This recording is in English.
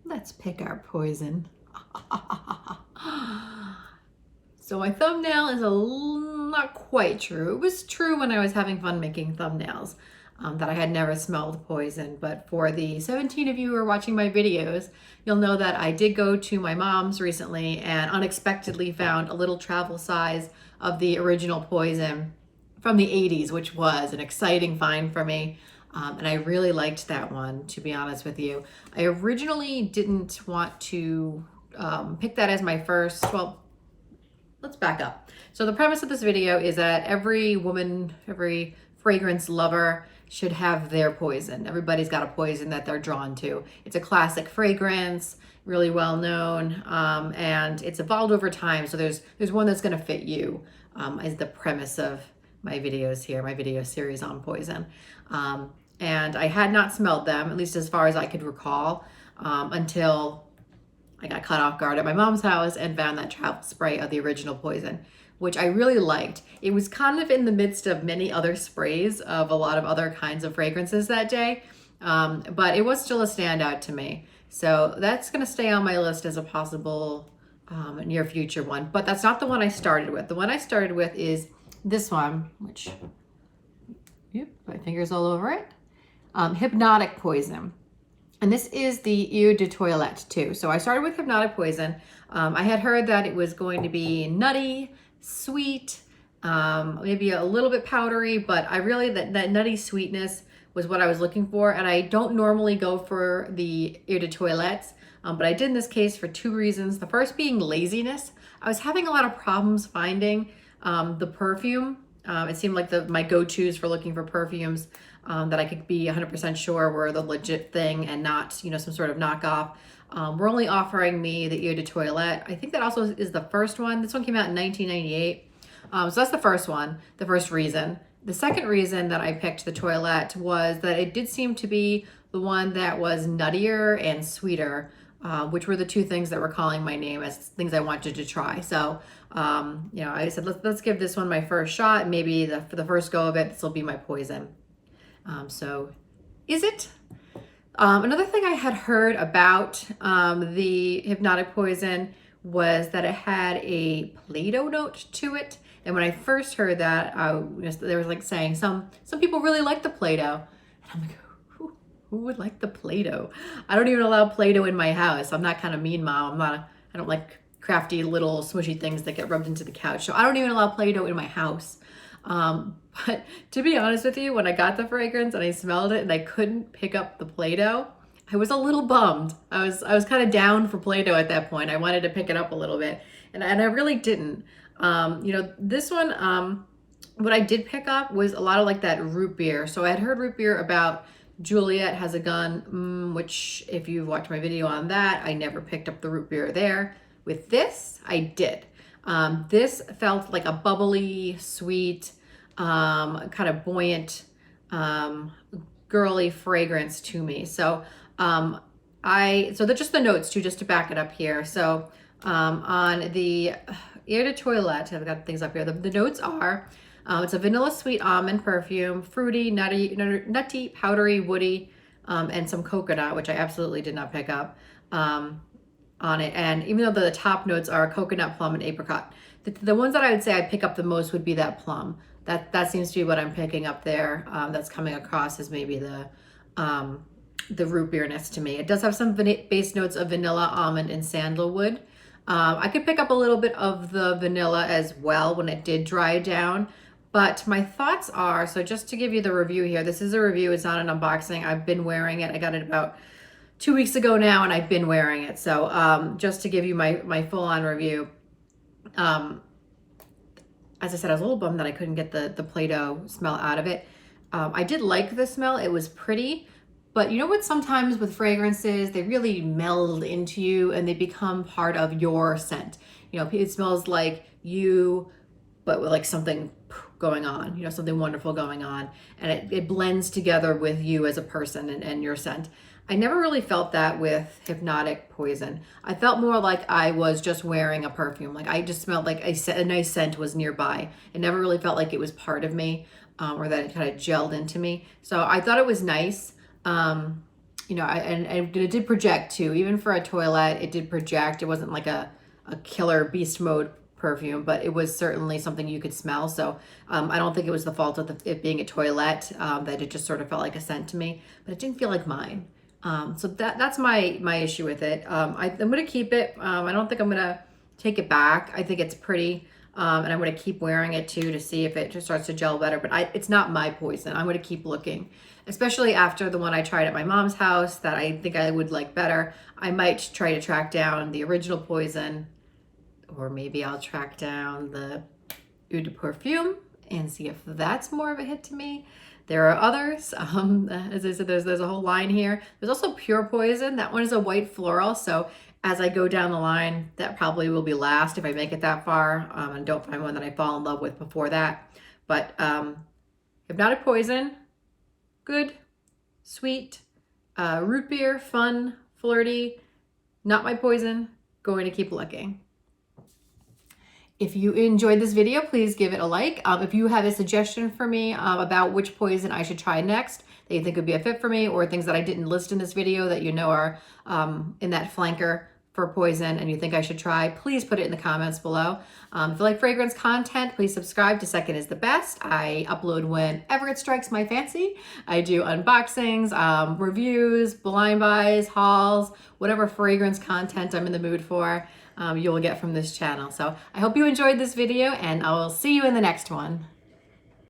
Let's pick our poison. So my thumbnail is not quite true. It was true when I was having fun making thumbnails, that I had never smelled poison. But for the 17 of you who are watching my videos, you'll know that I did go to my mom's recently and unexpectedly found a little travel size of the original poison from the 80s, which was an exciting find for me. And I really liked that one, to be honest with you. I originally didn't want to pick that as my first. Well, let's back up. So the premise of this video is that every woman, every fragrance lover should have their poison. Everybody's got a poison that they're drawn to. It's a classic fragrance, really well known, and it's evolved over time. So there's one that's going to fit you, is the premise of my videos here, my video series on poison. And I had not smelled them, at least as far as I could recall, until I got caught off guard at my mom's house and found that travel spray of the original poison, which I really liked. It was kind of in the midst of many other sprays of a lot of other kinds of fragrances that day, but it was still a standout to me. So that's going to stay on my list as a possible near future one, but that's not the one I started with. The one I started with is this one, which, yep, my finger's all over it. Hypnotic Poison. And this is the Eau de Toilette too. So I started with Hypnotic Poison. I had heard that it was going to be nutty, sweet, maybe a little bit powdery, but I really, that nutty sweetness was what I was looking for. And I don't normally go for the Eau de Toilettes, but I did in this case for two reasons. The first being laziness. I was having a lot of problems finding the perfume. It seemed like my go-tos for looking for perfumes that I could be 100% sure were the legit thing and not, some sort of knockoff. We're only offering me the Eau de Toilette. I think that also is the first one. This one came out in 1998. So that's the first one, the first reason. The second reason that I picked the Toilette was that it did seem to be the one that was nuttier and sweeter, which were the two things that were calling my name as things I wanted to try. So, I said, let's give this one my first shot. Maybe for the first go of it, this will be my poison. So is it? Another thing I had heard about the Hypnotic Poison was that it had a Play-Doh note to it. And when I first heard that, there was like saying some people really like the Play-Doh. And I'm like, who would like the Play-Doh? I don't even allow Play-Doh in my house. I'm that kind of mean mom. I don't like crafty little smushy things that get rubbed into the couch. So I don't even allow Play-Doh in my house. But to be honest with you, when I got the fragrance and I smelled it and I couldn't pick up the Play-Doh, I was a little bummed. I was kind of down for Play-Doh at that point. I wanted to pick it up a little bit, and I really didn't. This one, what I did pick up was a lot of like that root beer. So I had heard root beer about Juliet Has a Gun, which if you've watched my video on that, I never picked up the root beer there. With this, I did. This felt like a bubbly, sweet, kind of buoyant, girly fragrance to me. So so they're just the notes too, just to back it up here. So on the Eau de Toilette, I've got things up here. The notes are, it's a vanilla sweet almond perfume, fruity, nutty, powdery, woody, and some coconut, which I absolutely did not pick up on it. And even though the top notes are coconut, plum, and apricot, the ones that I would say I'd pick up the most would be that plum. That seems to be what I'm picking up there. That's coming across as maybe the root beerness to me. It does have some base notes of vanilla, almond, and sandalwood. I could pick up a little bit of the vanilla as well when it did dry down. But my thoughts are, so just to give you the review here, this is a review, it's not an unboxing. I've been wearing it. I got it about 2 weeks ago now, and I've been wearing it. So just to give you my full-on review, as I said, I was a little bummed that I couldn't get the Play-Doh smell out of it. I did like the smell. It was pretty. But you know what? Sometimes with fragrances, they really meld into you and they become part of your scent. It smells like you, but with like something going on, something wonderful going on. And it blends together with you as a person and your scent. I never really felt that with Hypnotic Poison. I felt more like I was just wearing a perfume. Like I just smelled like a nice scent was nearby. It never really felt like it was part of me or that it kind of gelled into me. So I thought it was nice. you know, and it did project too. Even for a toilet, it did project. It wasn't like a killer beast mode perfume, but it was certainly something you could smell. So I don't think it was the fault of it being a toilet, that it just sort of felt like a scent to me, but it didn't feel like mine. So that's my issue with it. I'm going to keep it. I don't think I'm going to take it back. I think it's pretty. And I'm going to keep wearing it too to see if it just starts to gel better. But it's not my poison. I'm going to keep looking, especially after the one I tried at my mom's house that I think I would like better. I might try to track down the original poison, or maybe I'll track down the Eau de Parfum and see if that's more of a hit to me. There are others. As I said, there's a whole line here. There's also Pure Poison. That one is a white floral. So as I go down the line, that probably will be last if I make it that far, and don't find one that I fall in love with before that. But Hypnotic Poison, good, sweet, root beer, fun, flirty, not my poison, going to keep looking. If you enjoyed this video, please give it a like. If you have a suggestion for me about which poison I should try next that you think would be a fit for me, or things that I didn't list in this video that you know are in that flanker for poison and you think I should try, please put it in the comments below. If you like fragrance content, please subscribe to Second is the Best. I upload whenever it strikes my fancy. I do unboxings, reviews, blind buys, hauls, whatever fragrance content I'm in the mood for, you will get from this channel. So I hope you enjoyed this video, and I will see you in the next one.